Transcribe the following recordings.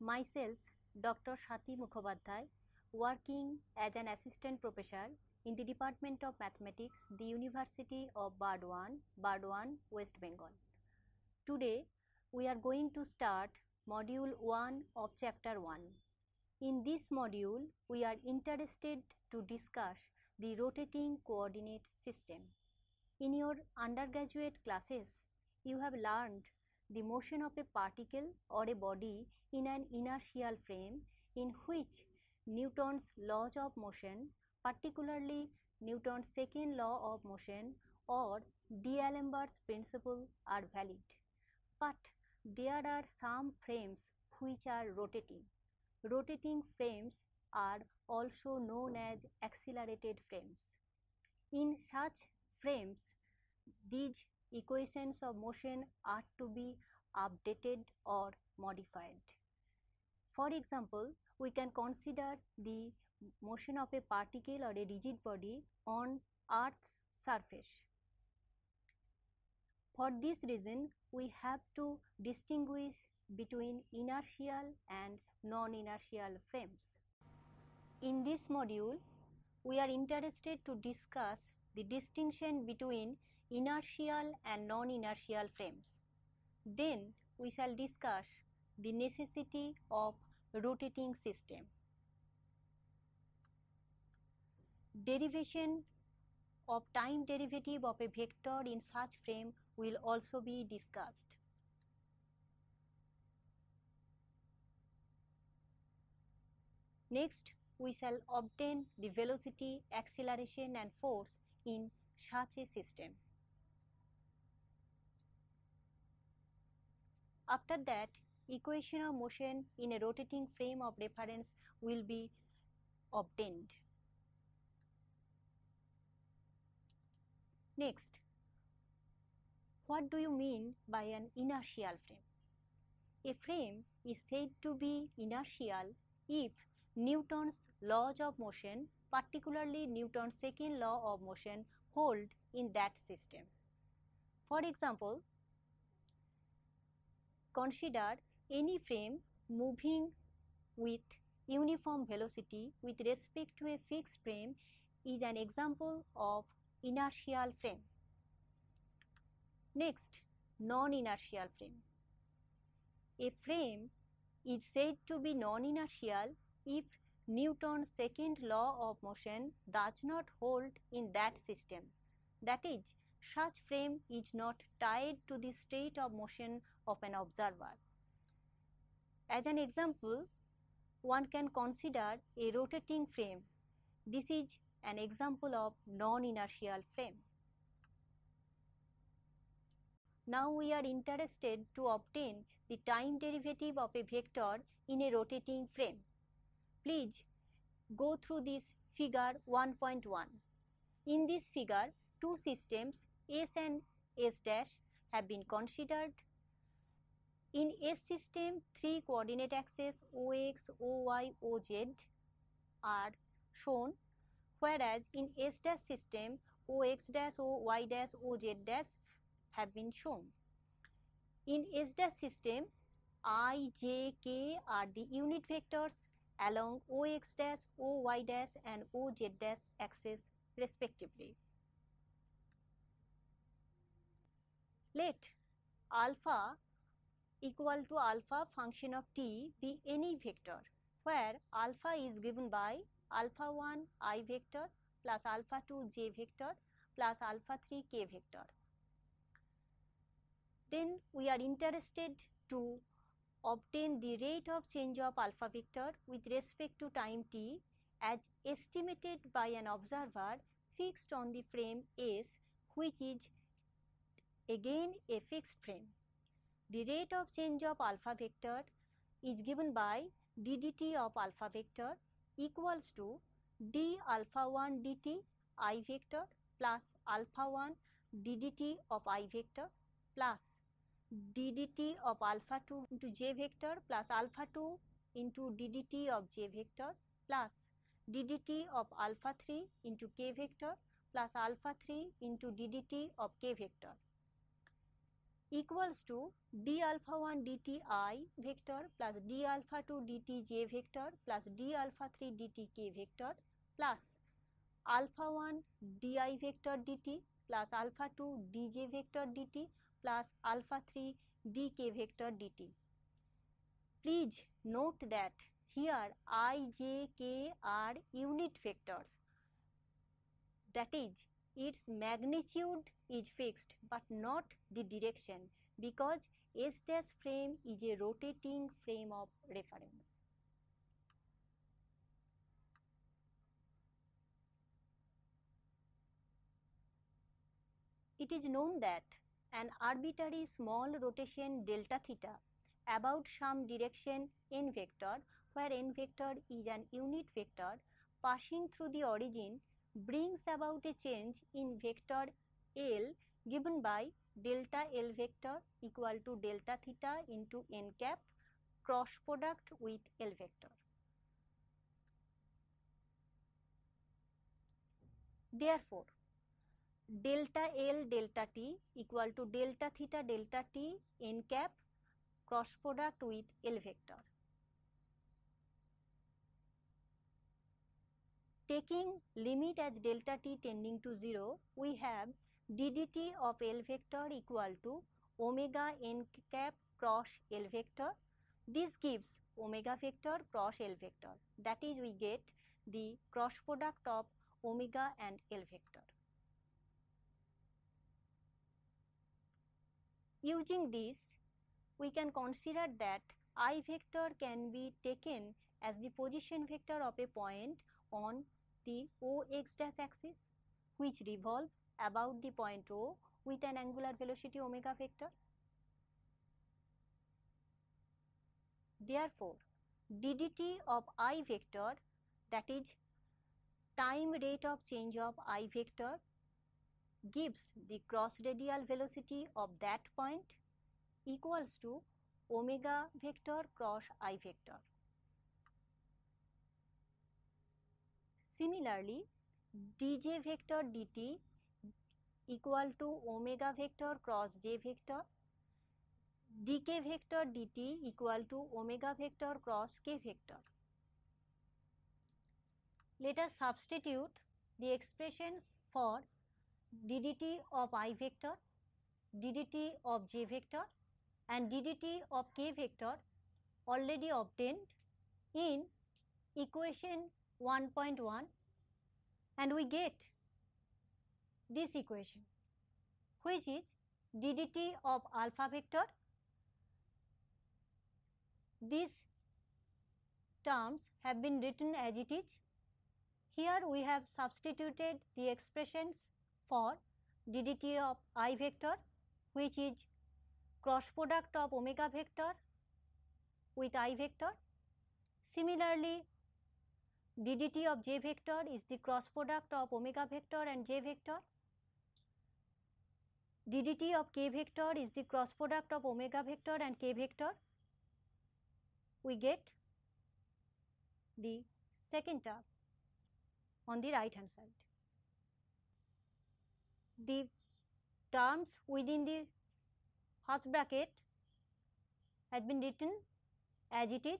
Myself, Dr. Shati Mukhopadhyay, working as an assistant professor in the Department of Mathematics, the University of Burdwan, West Bengal. Today, we are going to start Module 1 of Chapter 1. In this module, we are interested to discuss the rotating coordinate system. In your undergraduate classes, you have learned the motion of a particle or a body in an inertial frame in which Newton's laws of motion, particularly Newton's second law of motion or D'Alembert's principle, are valid. But there are some frames which are rotating. Rotating frames are also known as accelerated frames. In such frames, these equations of motion are to be updated or modified. For example, we can consider the motion of a particle or a rigid body on Earth's surface. For this reason, we have to distinguish between inertial and non-inertial frames. In this module, we are interested to discuss the distinction between inertial and non-inertial frames. Then we shall discuss the necessity of rotating system. Derivation of time derivative of a vector in such frame will also be discussed. Next, we shall obtain the velocity, acceleration and force in such a system. After that, equation of motion in a rotating frame of reference will be obtained. Next, what do you mean by an inertial frame? A frame is said to be inertial if Newton's laws of motion, particularly Newton's second law of motion, hold in that system. For example, consider any frame moving with uniform velocity with respect to a fixed frame is an example of inertial frame. Next, non-inertial frame. A frame is said to be non-inertial if Newton's second law of motion does not hold in that system. That is, such frame is not tied to the state of motion of an observer. As an example, one can consider a rotating frame. This is an example of non-inertial frame. Now we are interested to obtain the time derivative of a vector in a rotating frame. Please go through this figure 1.1. In this figure, two systems S and S dash have been considered. In S system, three coordinate axes OX, OY, OZ are shown, whereas in S dash system, OX dash, OY dash, OZ dash have been shown. In S dash system, I, J, K are the unit vectors along OX dash, OY dash and OZ dash axis respectively. Let alpha equal to alpha function of t be any vector where alpha is given by alpha 1 I vector plus alpha 2 j vector plus alpha 3 k vector. Then we are interested to obtain the rate of change of alpha vector with respect to time t as estimated by an observer fixed on the frame S, which is again a fixed frame. The rate of change of alpha vector is given by ddt of alpha vector equals to d alpha 1 dt I vector plus alpha 1 ddt of I vector plus ddt of alpha 2 into j vector plus alpha 2 into ddt of j vector plus ddt of alpha 3 into k vector plus alpha 3 into ddt of k vector. equals to d alpha 1 dt I vector plus d alpha 2 dt j vector plus d alpha 3 dt k vector plus alpha 1 di vector dt plus alpha 2 dj vector dt plus alpha 3 dk vector dt. Please note that here I, j, k are unit vectors, that is its magnitude is fixed but not the direction, because S dash frame is a rotating frame of reference. It is known that an arbitrary small rotation delta theta about some direction n vector, where n vector is an unit vector passing through the origin, brings about a change in vector L given by delta L vector equal to delta theta into n cap cross product with L vector. Therefore, delta L delta t equal to delta theta delta t n cap cross product with L vector. Taking limit as delta t tending to 0, we have ddt of L vector equal to omega n cap cross L vector. This gives omega vector cross L vector, that is we get the cross product of omega and L vector. Using this, we can consider that I vector can be taken as the position vector of a point on the OX dash axis, which revolve about the point O with an angular velocity omega vector. Therefore, ddt of I vector, that is time rate of change of I vector, gives the cross radial velocity of that point equals to omega vector cross I vector. Similarly, dj vector dt equal to omega vector cross j vector, dk vector dt equal to omega vector cross k vector. Let us substitute the expressions for ddt of I vector, ddt of j vector and ddt of k vector already obtained in equation 1.1, and we get this equation, which is ddt of alpha vector. These terms have been written as it is. Here we have substituted the expressions for ddt of I vector, which is cross product of omega vector with I vector. Similarly, ddt of j vector is the cross product of omega vector and j vector. ddt of k vector is the cross product of omega vector and k vector. We get the second term on the right hand side. The terms within the first bracket has been written as it is.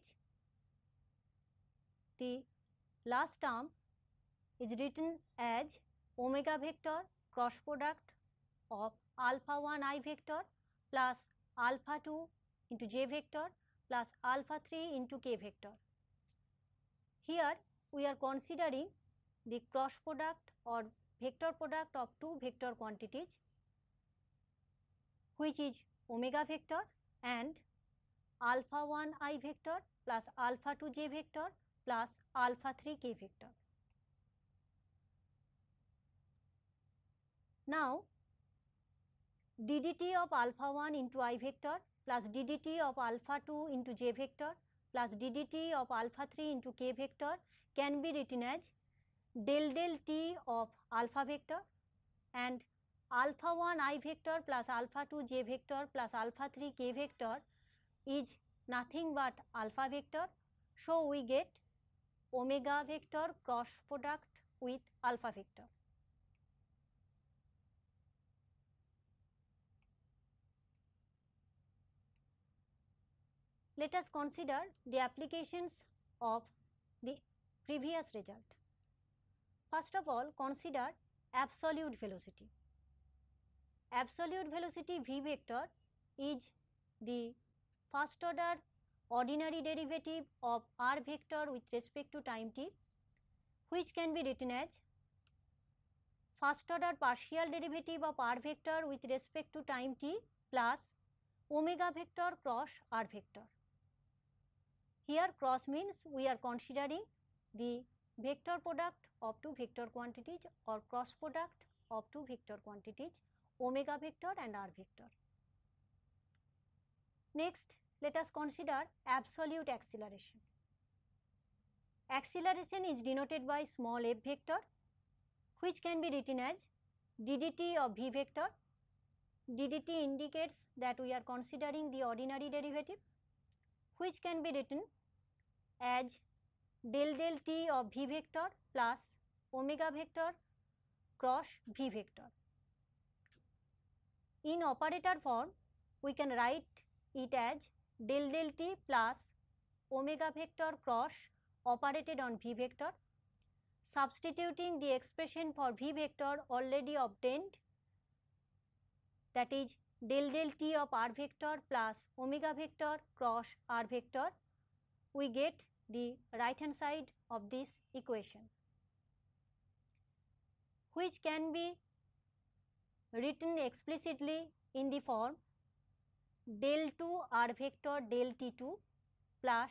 The last term is written as omega vector cross product of alpha 1 I vector plus alpha 2 into j vector plus alpha 3 into k vector. Here we are considering the cross product or vector product of two vector quantities, which is omega vector and alpha 1 I vector plus alpha 2 j vector plus alpha 3 k vector. Now, ddt of alpha 1 into I vector plus ddt of alpha 2 into j vector plus ddt of alpha 3 into k vector can be written as del del t of alpha vector, and alpha 1 I vector plus alpha 2 j vector plus alpha 3 k vector is nothing but alpha vector. So, we get omega vector cross product with alpha vector. let us consider the applications of the previous result. First of all, consider absolute velocity. Absolute velocity v vector is the first order ordinary derivative of r vector with respect to time t, which can be written as first order partial derivative of r vector with respect to time t plus omega vector cross r vector. Here cross means we are considering the vector product of two vector quantities or cross product of two vector quantities, omega vector and r vector. Next, let us consider absolute acceleration. Acceleration is denoted by small f vector, which can be written as ddt of v vector. Ddt indicates that we are considering the ordinary derivative, which can be written as del del t of v vector plus omega vector cross v vector. In operator form, we can write it as del del t plus omega vector cross operated on v vector, substituting the expression for v vector already obtained, that is del del t of r vector plus omega vector cross r vector, we get the right hand side of this equation, which can be written explicitly in the form del 2 r vector del t2 plus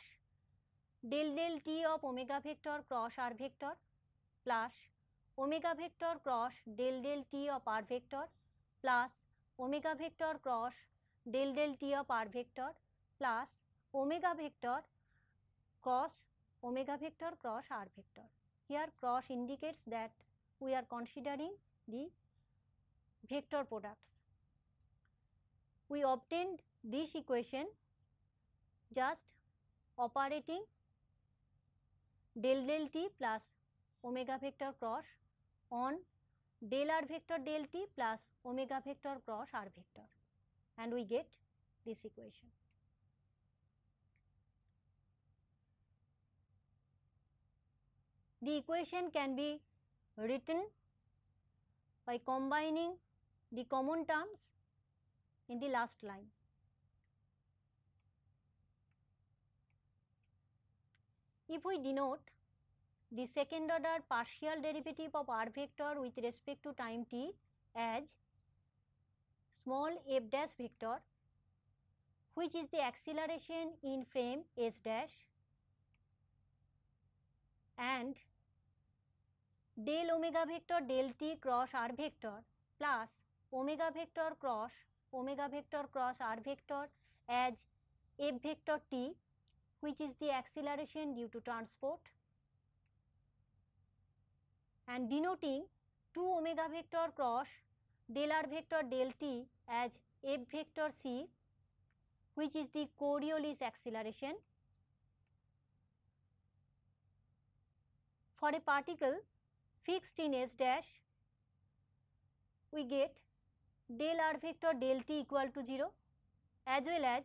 del del t of omega vector cross r vector plus omega vector cross del del t of r vector plus omega vector cross del del t of r vector plus omega vector cross r vector. Here cross indicates that we are considering the vector products. We obtained this equation just operating del del t plus omega vector cross on del r vector del t plus omega vector cross r vector, and we get this equation. The equation can be written by combining the common terms in the last line. If we denote the second order partial derivative of r vector with respect to time t as small f dash vector, which is the acceleration in frame s dash, and del omega vector del t cross r vector plus omega vector cross r vector as f vector t, which is the acceleration due to transport, and denoting 2 omega vector cross del r vector del t as f vector c, which is the Coriolis acceleration. For a particle fixed in s dash, we get del r vector del t equal to 0 as well as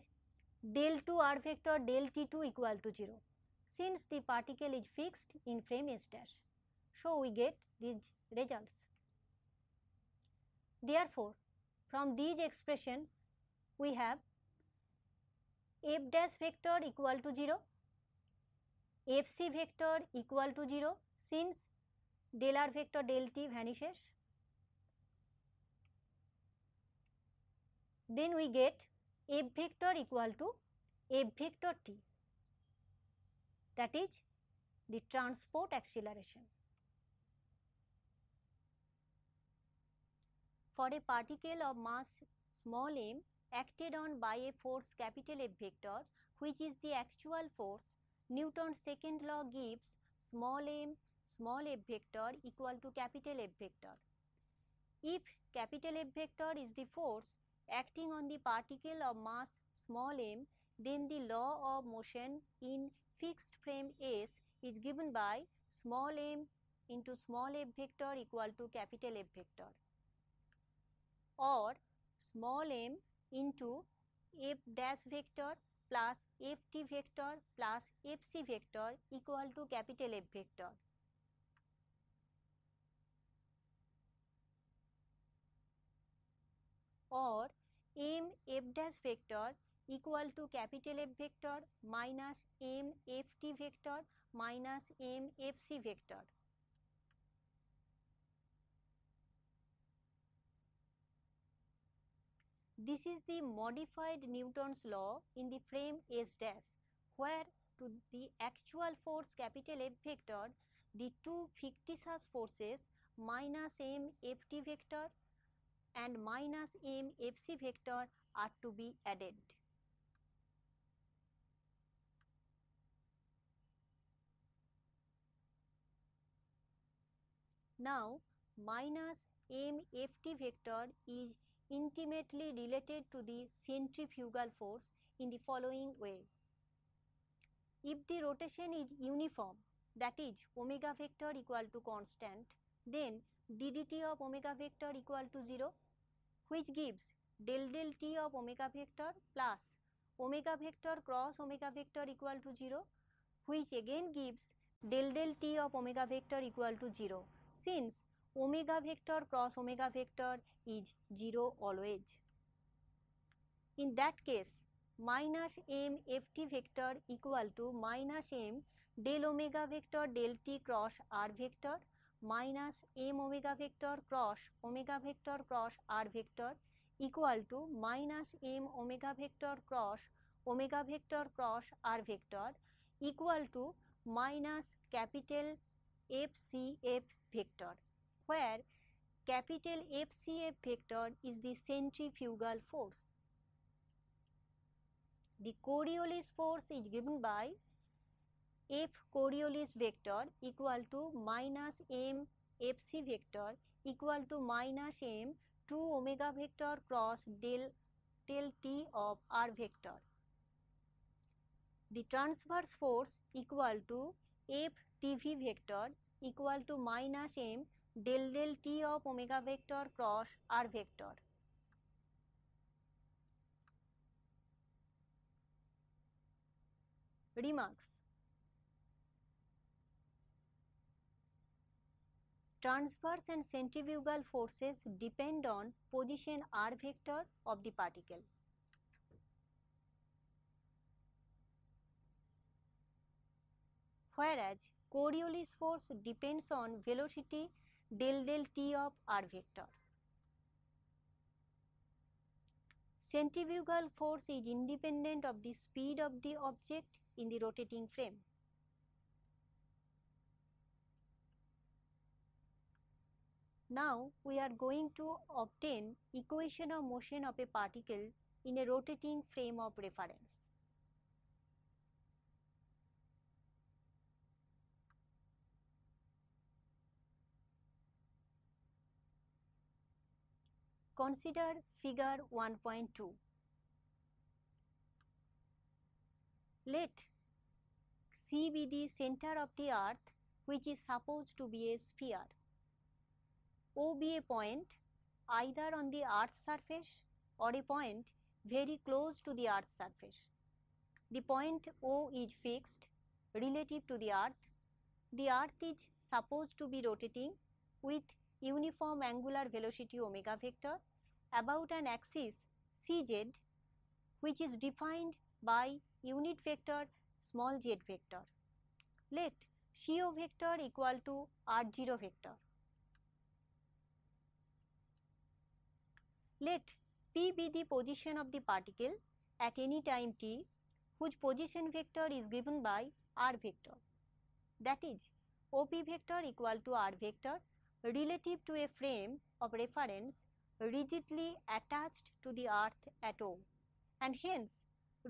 del 2 r vector del t2 equal to 0, since the particle is fixed in frame s dash. So we get these results. Therefore, from these expressions we have f dash vector equal to 0, fc vector equal to 0, since del r vector del t vanishes. Then we get f vector equal to f vector t, that is the transport acceleration. For a particle of mass small m acted on by a force capital F vector, which is the actual force, Newton's second law gives small m small f vector equal to capital F vector. If capital F vector is the force acting on the particle of mass small m, then the law of motion in fixed frame S is given by small m into small f vector equal to capital F vector, or small m into f dash vector plus ft vector plus fc vector equal to capital F vector. Or m f dash vector equal to capital F vector minus m ft vector minus m fc vector. This is the modified Newton's law in the frame S dash, where to the actual force capital F vector, the two fictitious forces minus m ft vector and minus m fc vector are to be added. Now, minus m ft vector is intimately related to the centrifugal force in the following way. If the rotation is uniform, that is omega vector equal to constant, then ddt of omega vector equal to 0, which gives del del t of omega vector plus omega vector cross omega vector equal to 0, which again gives del del t of omega vector equal to 0, since omega vector cross omega vector is 0 always. In that case, minus m ft vector equal to minus m del omega vector del t cross r vector minus m omega vector cross omega vector cross r vector equal to minus m omega vector cross omega vector cross r vector equal to minus capital FCF vector, where capital FCF vector is the centrifugal force. The Coriolis force is given by F Coriolis vector equal to minus m Fc vector equal to minus m 2 omega vector cross del t of r vector. The transverse force equal to F TV vector equal to minus m del t of omega vector cross r vector. Remarks. Transverse and centrifugal forces depend on position r vector of the particle. Whereas Coriolis force depends on velocity del t of r vector. Centrifugal force is independent of the speed of the object in the rotating frame. Now we are going to obtain equation of motion of a particle in a rotating frame of reference. Consider figure 1.2. Let C be the center of the earth, which is supposed to be a sphere. O be a point either on the earth's surface or a point very close to the earth's surface. The point O is fixed relative to the earth. The earth is supposed to be rotating with uniform angular velocity omega vector about an axis Cz, which is defined by unit vector small z vector. Let CO vector equal to R0 vector. Let P be the position of the particle at any time t, whose position vector is given by R vector. That is, OP vector equal to R vector relative to a frame of reference rigidly attached to the earth at O, and hence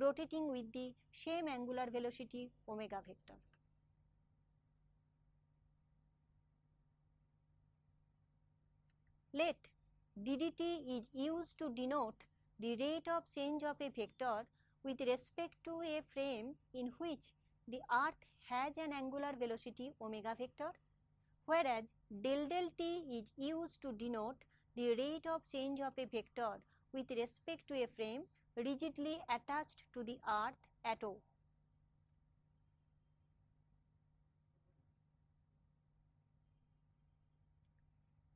rotating with the same angular velocity omega vector. Let ddt is used to denote the rate of change of a vector with respect to a frame in which the earth has an angular velocity omega vector, whereas del t is used to denote the rate of change of a vector with respect to a frame rigidly attached to the earth at O.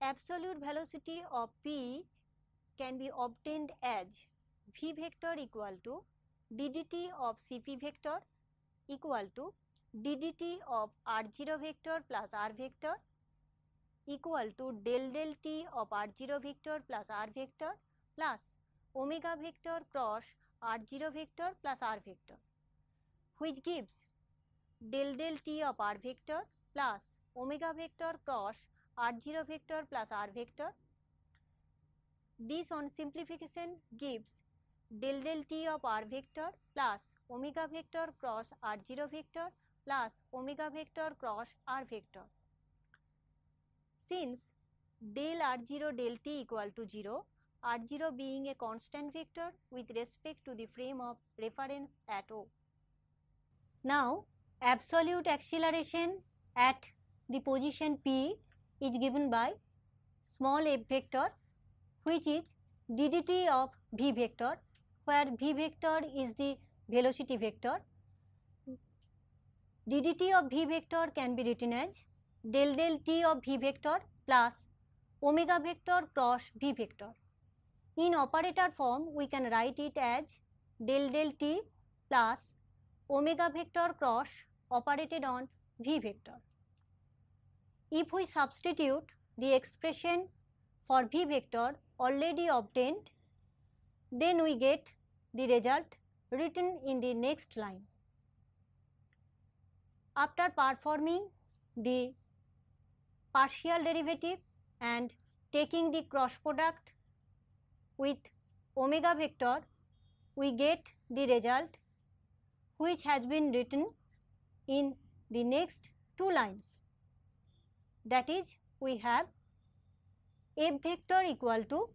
Absolute velocity of P can be obtained as V vector equal to ddt of Cp vector equal to ddt of r0 vector plus r vector equal to del del t of r0 vector plus r vector plus omega vector cross r0 vector plus r vector, which gives del del t of r vector plus omega vector cross r0 vector plus r vector. This on simplification gives del del t of r vector plus omega vector cross r0 vector plus omega vector cross r vector. Since del r0 del t equal to 0, r0 being a constant vector with respect to the frame of reference at O. Now, absolute acceleration at the position P is given by small f vector, which is ddt of v vector, where v vector is the velocity vector. ddt of v vector can be written as del del t of v vector plus omega vector cross v vector. In operator form, we can write it as del del t plus omega vector cross operated on v vector. If we substitute the expression for v vector already obtained, then we get the result written in the next line. After performing the partial derivative and taking the cross product with omega vector, we get the result which has been written in the next two lines. That is, we have f vector equal to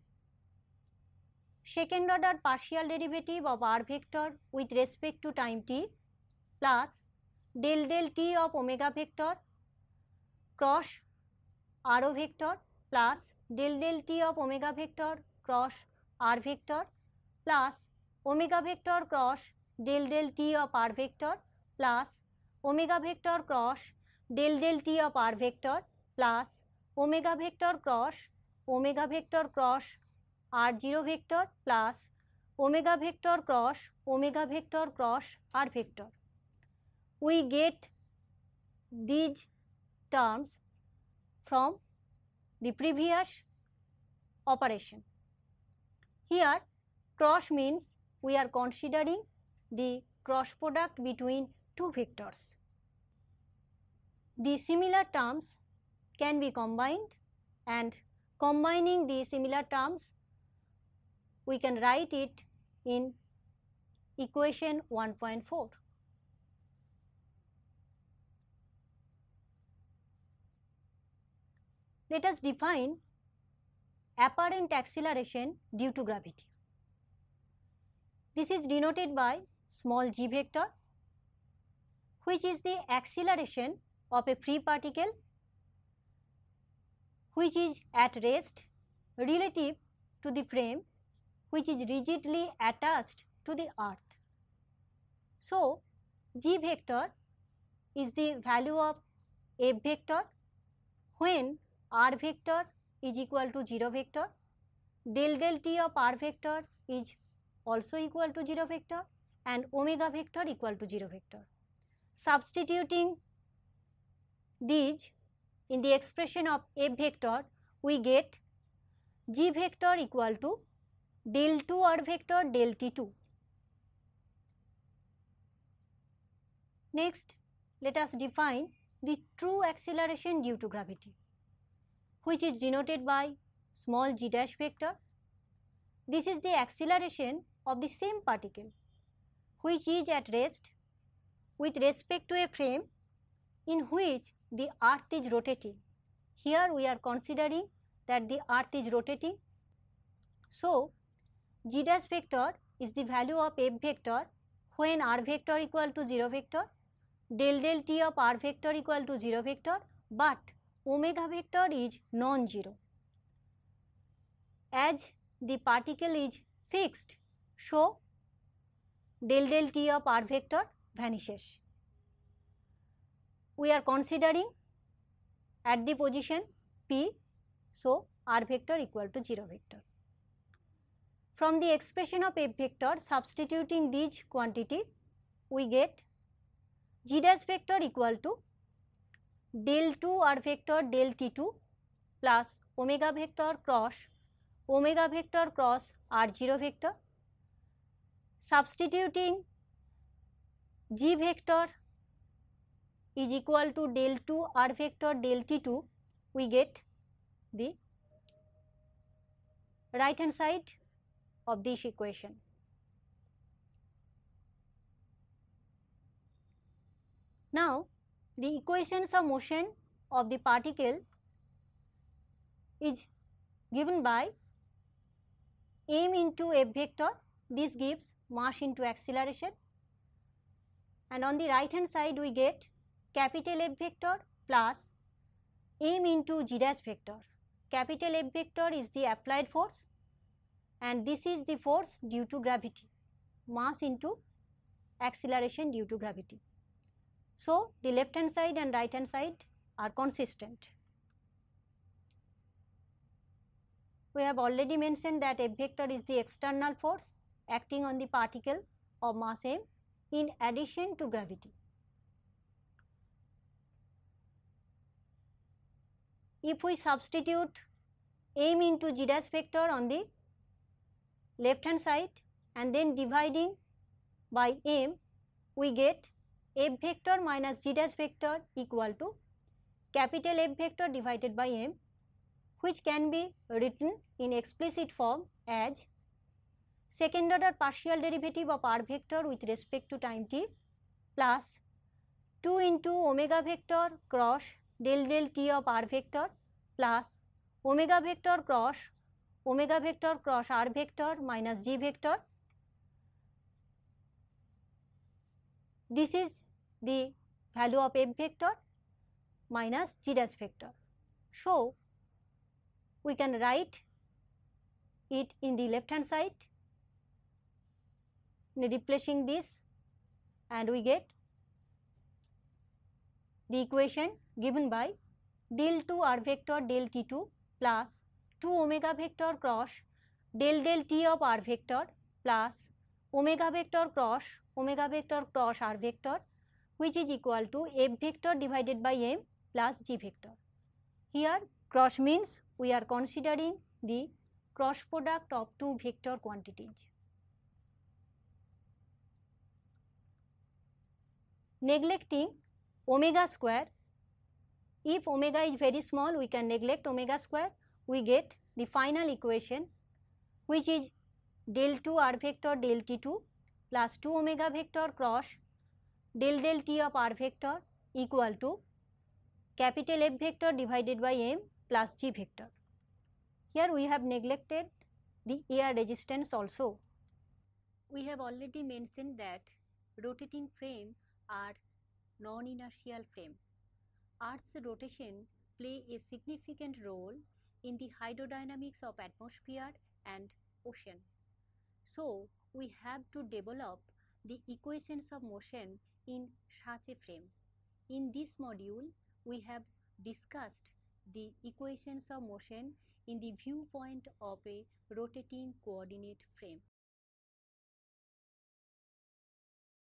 second order partial derivative of r vector with respect to time t plus del del t of omega vector cross r vector plus del del t of omega vector cross r vector plus omega vector cross del del t of r vector plus omega vector cross del del t of r vector plus omega vector cross r0 vector plus omega vector cross r vector. We get these terms from the previous operation. Here cross means we are considering the cross product between two vectors. The similar terms can be combined, and combining the similar terms we can write it in equation 1.4. Let us define apparent acceleration due to gravity. This is denoted by small g vector, which is the acceleration of a free particle which is at rest relative to the frame which is rigidly attached to the earth. So, g vector is the value of f vector when r vector is equal to 0 vector, del del t of r vector is also equal to 0 vector, and omega vector equal to 0 vector. Substituting these in the expression of f vector, we get g vector equal to del 2 r vector del t2. Next, let us define the true acceleration due to gravity, which is denoted by small g dash vector. This is the acceleration of the same particle which is at rest with respect to a frame in which the earth is rotating. Here we are considering that the earth is rotating. So, g dash vector is the value of f vector when r vector equal to 0 vector, del del t of r vector equal to 0 vector, but omega vector is non-zero. As the particle is fixed, so del del t of r vector vanishes. We are considering at the position p, so r vector equal to 0 vector. From the expression of f vector, substituting these quantity, we get g dash vector equal to del 2 r vector del t2 plus omega vector cross r0 vector. Substituting g vector is equal to del 2 r vector del t2, we get the right hand side of this equation. Now, the equations of motion of the particle is given by m into f vector. This gives mass into acceleration, and on the right hand side we get capital F vector plus m into g dash vector. Capital F vector is the applied force and this is the force due to gravity, mass into acceleration due to gravity. So, the left hand side and right hand side are consistent. We have already mentioned that F vector is the external force acting on the particle of mass m in addition to gravity. If we substitute m into g dash vector on the left hand side and then dividing by m, we get f vector minus g dash vector equal to capital F vector divided by m, which can be written in explicit form as second order partial derivative of r vector with respect to time t plus 2 into omega vector cross del del t of r vector plus omega vector cross r vector minus g vector. This is the value of f vector minus g dash vector. So, we can write it in the left hand side replacing this, and we get the equation given by del 2 r vector del t2 plus 2 omega vector cross del del t of r vector plus omega vector cross r vector, which is equal to f vector divided by m plus g vector. Here cross means we are considering the cross product of two vector quantities. Neglecting omega square, if omega is very small we can neglect omega square, we get the final equation which is del 2 r vector del t2 plus 2 omega vector cross del del t of r vector equal to capital F vector divided by m plus g vector. Here we have neglected the air resistance also. We have already mentioned that rotating frame are non-inertial frame. Earth's rotation play a significant role in the hydrodynamics of atmosphere and ocean. So, we have to develop the equations of motion in such a frame. In this module, we have discussed the equations of motion in the viewpoint of a rotating coordinate frame.